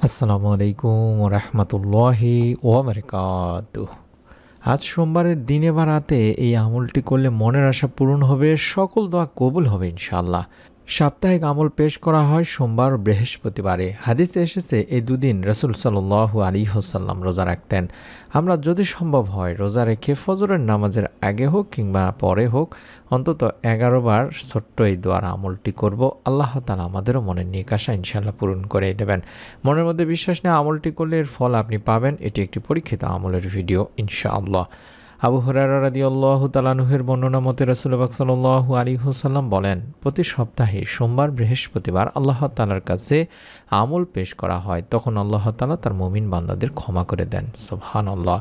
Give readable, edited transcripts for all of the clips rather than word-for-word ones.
আসসালামু আলাইকুম রহমতুল্লাহি ওয়াবারাকাতুহ। আজ সোমবারের দিনে বা রাতে এই আমলটি করলে মনের আশা পূরণ হবে, সকল দোয়া কবুল হবে ইনশাআল্লাহ। সাপ্তাহিক আমল পেশ করা হয় সোমবার ও বৃহস্পতিবারে। হাদিসে এসেছে এই দুদিন রাসূল সাল্লাল্লাহু আলাইহি ওয়াসাল্লাম রোজা রাখতেন। আমরা যদি সম্ভব হয় রোজা রেখে ফজরের নামাজের আগে হোক কিংবা পরে হোক অন্তত 11 বার ছোট্ট এই দোয়ার আমলটি করব। আল্লাহ তাআলা আমাদেরও মনের নেক আশা ইনশাআল্লাহ পূরণ করে দেবেন। মনের মধ্যে বিশ্বাস নিয়ে আমলটি করলে এর ফল আপনি পাবেন। এটি একটি পরীক্ষিত আমলের ভিডিও ইনশাআল্লাহ। আবু হুরায়রা রাদিয়াল্লাহু তাআলা আনহুর বর্ণনা মতে রাসূল পাক সাল্লাল্লাহু আলাইহি ওয়াসাল্লাম বলেন, প্রতি সপ্তাহে সোমবার বৃহস্পতিবার আল্লাহ তাআলার কাছে আমল পেশ করা হয়, তখন আল্লাহ তাআলা তার মুমিন বান্দাদের ক্ষমা করে দেন। সুবহানাল্লাহ।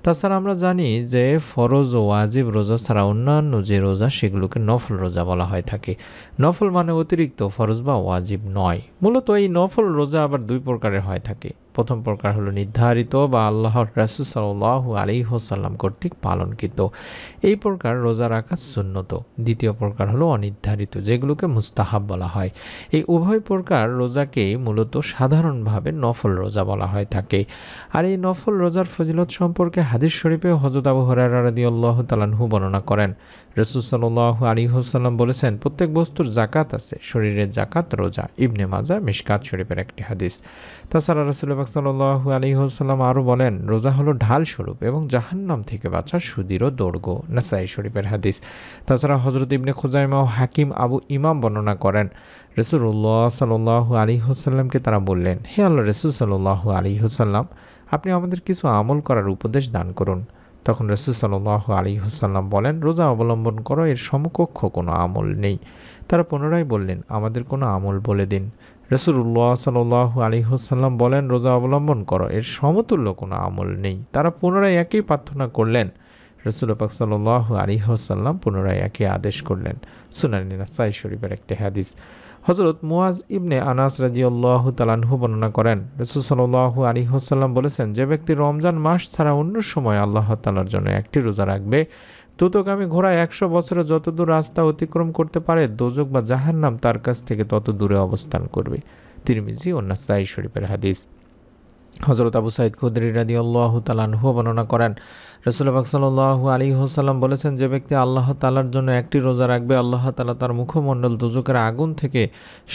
তাছাড়া আমরা জানি যে ফরজ ও ওয়াজিব রোজা ছাড়া অন্যান্য যে রোজা সেগুলোকে নফল রোজা বলা হয় থাকে। নফল মানে অতিরিক্ত, ফরজ বা ওয়াজিব নয়। মূলত এই নফল রোজা আবার দুই প্রকারের হয় থাকে। প্রথম প্রকার হলো নির্ধারিত বা আল্লাহর রাসূল সাল্লাল্লাহু আলাইহি ওয়াসাল্লাম কর্তৃক পালনকৃত, এই প্রকার রোজা রাখা সুন্নত। দ্বিতীয় প্রকার হলো অনির্ধারিত, যেগুলোকে মুস্তাহাব বলা হয়। এই উভয় প্রকার রোজাকে মূলত সাধারণভাবে নফল রোজা বলা হয় থাকে। আর এই নফল রোজার ফজিলত সম্পর্কে হাদিস শরীফে হযরত আবু হুরায়রা রাদিয়াল্লাহু তাআলা আনহু বর্ণনা করেন, রাসূল সাল্লাল্লাহু আলাইহি ওয়াসাল্লাম বলেছেন, প্রত্যেক বস্তুর যাকাত আছে, শরীরের যাকাত রোজা। ইবনে মাজাহ মিশকাত শরীফের একটি হাদিস। তাছাড়া রাসূল পাক সাল্লাল্লাহু আলাইহি ওয়াসাল্লাম আরও বলেন, রোজা হলো ঢাল স্বরূপ এবং জাহান্নাম থেকে বাঁচার সুদৃঢ় দৈর্ঘ্য। নাসাঈ শরীফের হাদিস। তাছাড়া হযরত ইবনে খুজাইমা ও হাকিম আবু ইমাম বর্ণনা করেন, রাসূলুল্লাহ সাল্লাল্লাহু আলাইহি ওয়াসাল্লামকে তারা বললেন, হে আল্লাহর রাসূল সাল্লাল্লাহু আলাইহি ওয়াসাল্লাম, আপনি আমাদের কিছু আমল করার উপদেশ দান করুন। তখন রাসূল সাল্লাল্লাহু আলাইহি ওয়াসাল্লাম বলেন, রোজা অবলম্বন করো, এর সমকক্ষ কোনো আমল নেই। তারা পুনরায় বললেন, আমাদের কোনো আমল বলে দিন। রাসূলুল্লাহ সাল্লাল্লাহু আলাইহি ওয়াসাল্লাম বলেন, রোজা অবলম্বন করো, এর সমতুল্য কোনো আমল নেই। তারা পুনরায় একই প্রার্থনা করলেন। রাসূল পাক সাল্লাল্লাহু আলাইহি ওয়াসাল্লাম পুনরায় একই আদেশ করলেন। সুনান নাসাঈ শরীফের একটি হাদিস। হযরত মুয়াজ ইবনে আনাস রাদিয়াল্লাহু তাআলা আনহু বর্ণনা করেন, রাসূল সাল্লাল্লাহু আলাইহি ওয়াসাল্লাম বলেছেন, যে ব্যক্তি রমজান মাস ছাড়া অন্য সময় আল্লাহ তাআলার জন্য একটি রোজা রাখবে, দ্রুতগামী ঘোড়া 100 বছরে যতদূর রাস্তা অতিক্রম করতে পারে, দোজখ বা জাহান্নাম তার কাছ থেকে তত দূরে অবস্থান করবে। তিরমিজি ও নাসাঈ শরীফের হাদিস। হযরত আবু সাঈদ খুদরি রাদিয়াল্লাহু তাআলা আনহু বর্ণনা করেন, রাসূল পাক সাল্লাল্লাহু আলাইহি ওয়াসাল্লাম বলেছেন, যে ব্যক্তি আল্লাহ তাআলার জন্য একটি রোজা রাখবে, আল্লাহ তাআলা তার মুখমণ্ডল দোজখের আগুন থেকে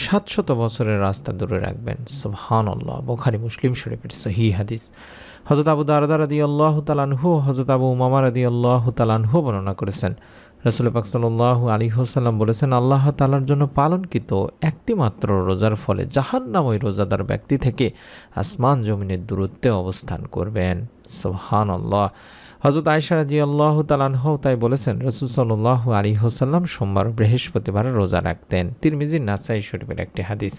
700 বছরের রাস্তা দূরে রাখবেন। সুবহানাল্লাহ। বুখারী মুসলিম শরীফের সহিহ হাদিস। হযরত আবু দারদা রাদিয়াল্লাহু তাআলা আনহু হযরত আবু উমামা রাদিয়াল্লাহু তাআলা আনহু বর্ণনা করেছেন, রাসূল পাক সাল্লাল্লাহু আলাইহি ওয়াসাল্লাম বলেছেন, আল্লাহ তাআলার জন্য পালনকৃত একটি মাত্র রোজার ফলে জাহান্নামী রোজাদার ব্যক্তি থেকে আসমান জমিনের দূরত্বে অবস্থান করবেন। সুবহানাল্লাহ। হযরত আয়েশা রাদিয়াল্লাহু তাআলা আনহা তাই বলেছেন, রাসূল সাল্লাল্লাহু আলাইহি ওয়াসাল্লাম সোমবার ও বৃহস্পতিবার রোজা রাখতেন। তিরমিজি নাসাঈ শরীফের একটি হাদিস।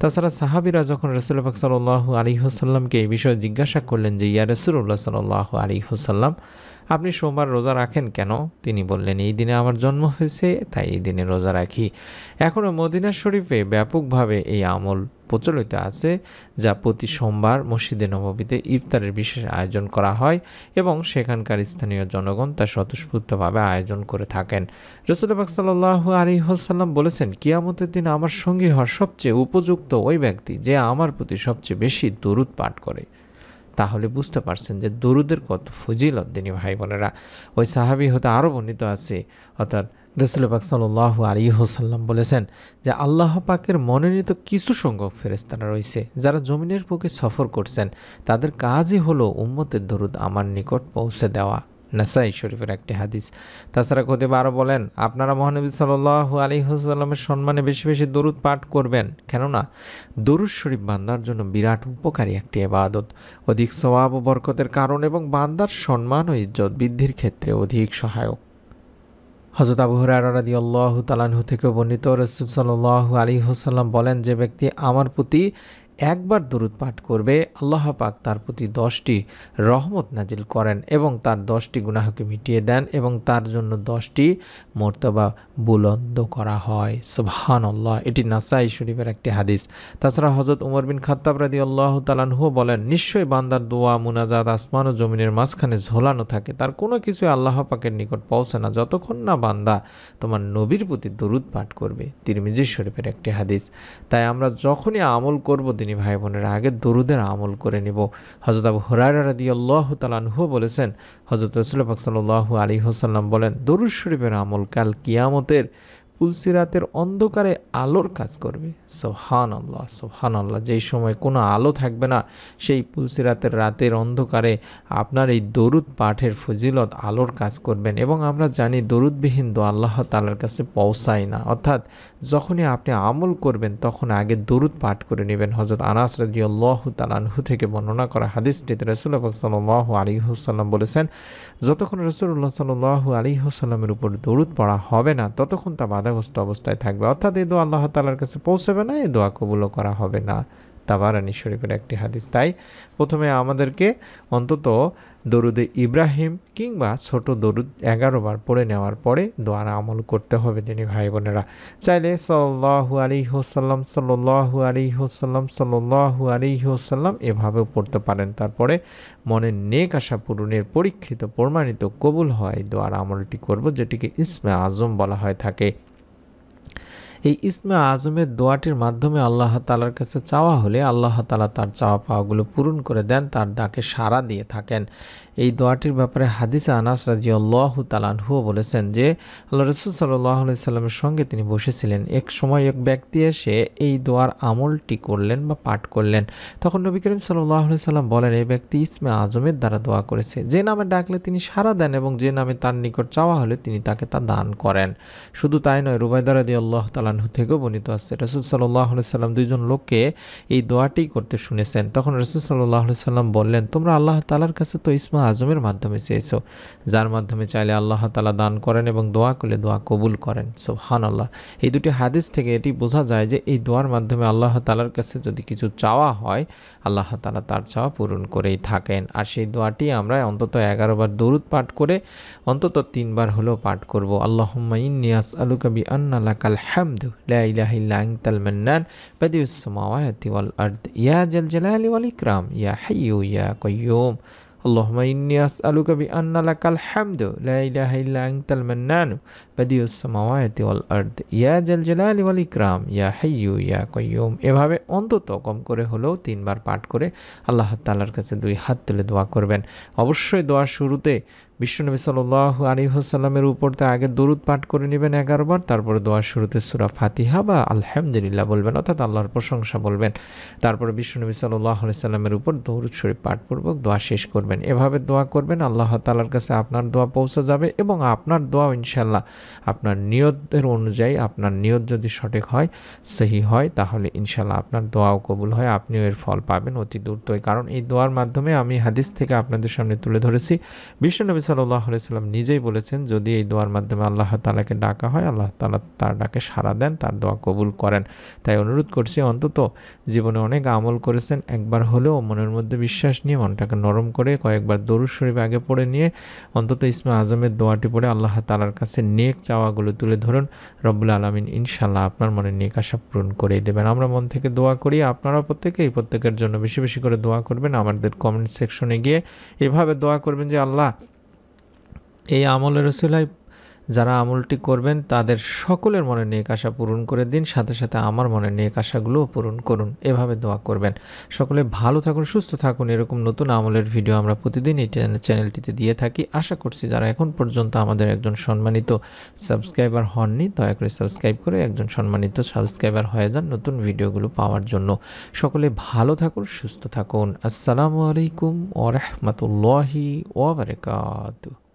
তাছাড়া সাহাবীরা যখন রাসূল পাক সাল্লাল্লাহু আলাইহি ওয়াসাল্লামকে এই বিষয়ে জিজ্ঞাসা করলেন যে, ইয়া রাসূলুল্লাহ সাল্লাল্লাহু আলাইহি ওয়াসাল্লাম, আপনি সোমবার রোজা রাখেন কেন? তিনি বললেন, এই দিনে আমার জন্ম হয়েছে, তাই এই দিনে রোজা রাখি। এখনও মদিনা শরীফে ব্যাপকভাবে এই আমল প্রচলিত আছে, যা প্রতি সোমবার মসজিদে নববীতে ইফতারের বিশেষ আয়োজন করা হয় এবং সেখানকার স্থানীয় জনগণ তা স্বতঃস্ফূর্তভাবে আয়োজন করে থাকেন। রাসূল পাক সাল্লাল্লাহু আলাইহি ওয়াসাল্লাম বলেছেন, কিয়ামতের দিন আমার সঙ্গী হওয়ার সবচেয়ে উপযুক্ত ওই ব্যক্তি যে আমার প্রতি সবচেয়ে বেশি দরুদ পাঠ করে। তাহলে বুঝতে পারছেন যে দরুদের কত ফজিলত দিনী ভাই বোনেরা। ওই সাহাবী হতে আরও বর্ণিত আছে, অর্থাৎ রাসূল পাক সাল্লাল্লাহু আলাইহি ওয়াসাল্লাম বলেছেন যে আল্লাহ পাকের মনোনীত কিছু সংখ্যক ফেরেশতারা রয়েছে যারা জমিনের বুকে সফর করছেন, তাদের কাজই হলো উম্মতের দরুদ আমার নিকট পৌঁছে দেওয়া। নাসাঈ শরীফের একটি হাদিস। তাছাড়া খতিব আরও বলেন, আপনারা মহানবী সাল্লাল্লাহু আলাইহি ওয়াসাল্লামের সম্মানে বেশি বেশি দরুদ পাঠ করবেন, কেননা দরুদ শরীফ বান্দার জন্য বিরাট উপকারী একটি ইবাদত, অধিক সওয়াব ও বরকতের কারণ এবং বান্দার সম্মান ও ইজ্জত বৃদ্ধির ক্ষেত্রে অধিক সহায়ক। হযরত আবু হুরায়রা রাদিয়াল্লাহু তাআলা আনহু থেকে বর্ণিত, রাসূল সাল্লাল্লাহু আলাইহি ওয়াসাল্লাম বলেন, যে ব্যক্তি আমার প্রতি একবার দরুদ পাঠ করবে, আল্লাহ পাক তার প্রতি 10টি রহমত নাজিল করেন এবং তার 10টি গুনাহকে মিটিয়ে দেন এবং তার জন্য 10টি মর্তবা বুলন্দ করা হয়। সুবহানাল্লাহ। এটি নাসাঈ শরীফের একটি হাদিস। তাছাড়া হযরত উমর বিন খাত্তাব রাদিয়াল্লাহু তাআলা আনহু বলেন, নিশ্চয়ই বান্দার দোয়া মুনাজাত আসমান ও জমিনের মাঝখানে ঝোলানো থাকে, তার কোনো কিছু আল্লাহ পাকের নিকট পৌঁছে না যতক্ষণ না বান্দা তোমার নবীর প্রতি দরুদ পাঠ করবে। তিরমিজি শরীফের একটি হাদিস। তাই আমরা যখনই আমল করব দিনী ভাই বোনেরা, আগে দরুদের আমল করে নিব। হযরত আবু হুরায়রা রাদিয়াল্লাহু তাআলা আনহু বলেছেন, হযরত রাসূল পাক সাল্লাল্লাহু আলাইহি ওয়াসাল্লাম বলেন, দরুদ শরীফের আমল কাল কিয়ামতের পুলসিরাতের অন্ধকারে আলোর কাজ করবে। সুবহানাল্লাহ, সুবহানাল্লাহ। যেই সময় কোনো আলো থাকবে না, সেই পুলসিরাতের রাতের অন্ধকারে আপনার এই দরুদ পাঠের ফজিলত আলোর কাজ করবেন। এবং আমরা জানি দরুদবিহীন দোয়া আল্লাহ তাআলার কাছে পৌঁছায় না। অর্থাৎ যখনই আপনি আমল করবেন তখন আগে দরুদ পাঠ করে নেবেন। হযরত আনাস রাদিয়াল্লাহু তাআলা আনহু থেকে বর্ণনা করা হাদিসটিতে রাসূল পাক সাল্লাল্লাহু আলাইহি ওয়াসাল্লাম বলেছেন, যতক্ষণ রাসূলুল্লাহ সাল্লাল্লাহু আলাইহি ওয়াসাল্লামের উপর দরুদ পড়া হবে না ততক্ষণ তা বাধাগ্রস্ত অবস্থায় থাকবে। অর্থাৎ এই দোয়া আল্লাহ তাআলার কাছে পৌঁছাবে না, এই দোয়া কবুলও করা হবে না। তাবারানী শরীফের একটি হাদিস। তাই প্রথমে আমাদেরকে অন্তত দরুদে ইব্রাহিম কিংবা ছোট দরুদ 11 বার পড়ে নেওয়ার পরে দোয়ার আমল করতে হবে দিনী ভাই বোনেরা। চাইলে সাল্লাল্লাহু আলাইহি ওয়াসাল্লাম, সাল্লাল্লাহু আলাইহি ওয়াসাল্লাম, সাল্লাল্লাহু আলাইহি ওয়াসাল্লাম এভাবেও পড়তে পারেন। তারপরে মনের নেক আশা পূরণের পরীক্ষিত প্রমাণিত কবুল হয় দোয়ার আমলটি করব, যেটিকে ইসমে আজম বলা হয় থাকে। এই ইসমে আজমের দোয়াটির মাধ্যমে আল্লাহ তাআলার কাছে চাওয়া হলে আল্লাহ তাআলা তার চাওয়া পাওয়াগুলো পূরণ করে দেন, তার ডাকে সাড়া দিয়ে থাকেন। এই দোয়াটির ব্যাপারে হাদিসে আনাস রাদিয়াল্লাহু তাআলা আনহু বলেছেন যে আল্লাহ রাসূল সাল্লাল্লাহু আলাইহি সাল্লামের সঙ্গে তিনি বসেছিলেন। এক সময় এক ব্যক্তি এসে এই দোয়ার আমলটি করলেন বা পাঠ করলেন। তখন নবী করিম সাল্লাল্লাহু আলাইহি সাল্লাম বলেন, এই ব্যক্তি ইসমে আজমের দ্বারা দোয়া করেছে। যে নামে ডাকলে তিনি সাড়া দেন এবং যে নামে তার নিকট চাওয়া হলে তিনি তাকে তা দান করেন। শুধু তাই নয়, রুবাইদা রাদিয়াল্লাহু তাআলা আনহু থেকেও বর্ণিত আছে, রাসূল সাল্লাল্লাহু আলাইহি সাল্লাম দুইজন লোককে এই দোয়াটি করতে শুনেছেন। তখন রাসূল সাল্লাল্লাহু আলাইহি সাল্লাম বললেন, তোমরা আল্লাহ তাআলার কাছে তো ইসমে আজমের মাধ্যমে চেয়েছো, যার মাধ্যমে চাইলে আল্লাহ তাআলা দান করেন এবং দোয়া করলে দোয়া কবুল করেন। সুবহানাল্লাহ। এই দুটি হাদিস থেকে এটি বোঝা যায় যে এই দোয়ার মাধ্যমে আল্লাহ তাআলার কাছে যদি কিছু চাওয়া হয় আল্লাহ তাআলা তার চাওয়া পূরণ করেই থাকেন। আর সেই দোয়াটি আমরা অন্তত 11 বার দরুদ পাঠ করে অন্তত 3 বার হলেও পাঠ করব। আল্লাহুম্মা ইন্নী আসআলুকা বিআন্না লাকাল হামদু লা ইলাহা ইল্লা আনতাল মান্নান বাদিউস সামাওয়াতি ওয়াল আরদ ইয়া জাল জালালি ওয়াল ইকরাম ইয়া হাইয়্যু ইয়া কাইয়্যুম। اللهم إني أسألك بأن لك الحمد لا إله إلا أنت المنان بديع السماوات والأرض يا ذا الجلال والإكرام يا حي يا قيوم। এভাবে অন্তত কম করে হলেও 3 বার পাঠ করে আল্লাহ তাআলার কাছে 2 হাত তুলে দোয়া করবেন। অবশ্যই দোয়ার শুরুতে বিশ্বনবী সাল্লাল্লাহু আলাইহি ওয়াসাল্লামের উপর আগে দরুদ পাঠ করে নেবেন 11 বার। তারপরে দোয়ার শুরুতে সূরা ফাতিহা বা আলহামদুলিল্লাহ বলবেন, অর্থাৎ আল্লাহর প্রশংসা বলবেন। তারপরে বিশ্বনবী সাল্লাল্লাহু আলাইহি সাল্লামের উপর দরুদ শরীফ পাঠপূর্বক দোয়া শেষ করবেন। এভাবে দোয়া করবেন, আল্লাহ তাআলার কাছে আপনার দোয়া পৌঁছে যাবে এবং আপনার দোয়া ইনশাআল্লাহ আপনার নিয়তের অনুযায়ী, আপনার নিয়ত যদি সঠিক হয়, সহি হয়, তাহলে ইনশাআল্লাহ আপনার দোয়াও কবুল হয়, আপনিও এর ফল পাবেন অতি দ্রুতই। কারণ এই দোয়ার মাধ্যমে আমি হাদিস থেকে আপনাদের সামনে তুলে ধরেছি, বিশ্বনবী সাল্লাল্লাহু আলাইহি সাল্লাম নিজেই বলেছেন, যদি এই দোয়ার মাধ্যমে আল্লাহ তাআলাকে ডাকা হয় আল্লাহ তাআলা তার ডাকে সাড়া দেন, তার দোয়া কবুল করেন। তাই অনুরোধ করছি, অন্তত জীবনে অনেক আমল করেছেন, একবার হলেও মনের মধ্যে বিশ্বাস নিয়ে মনটাকে নরম করে কয়েকবার দরুদ শরীফ আগে পড়ে নিয়ে অন্তত ইসমে আজমের দোয়াটি পড়ে আল্লাহ তাআলার কাছে নেক চাওয়াগুলো তুলে ধরুন। রব্বুল আলামিন ইনশাআল্লাহ আপনার মনের নেক আশা পূরণ করে দেবেন। আমরা মন থেকে দোয়া করি, আপনারা প্রত্যেকের জন্য বেশি বেশি করে দোয়া করবেন। আমাদের কমেন্ট সেকশনে গিয়ে এভাবে দোয়া করবেন যে আল্লাহ এই আমলের ওসিলায় যারা আমলটি করবেন তাদের সকলের মনে নেক আশা পূরণ করে দিন, সাথে সাথে আমার মনে নেক আশাগুলোও পূরণ করুন। এভাবে দোয়া করবেন। সকলে ভালো থাকুন, সুস্থ থাকুন। এরকম নতুন আমলের ভিডিও আমরা প্রতিদিন এই চ্যানেলটিতে দিয়ে থাকি। আশা করছি যারা এখন পর্যন্ত আমাদের একজন সম্মানিত সাবস্ক্রাইবার হননি, দয়া করে সাবস্ক্রাইব করে একজন সম্মানিত সাবস্ক্রাইবার হয়ে যান নতুন ভিডিওগুলো পাওয়ার জন্য। সকলে ভালো থাকুন, সুস্থ থাকুন। আসসালামু আলাইকুম ওয়া রাহমাতুল্লাহি ওয়া বারাকাতুহু।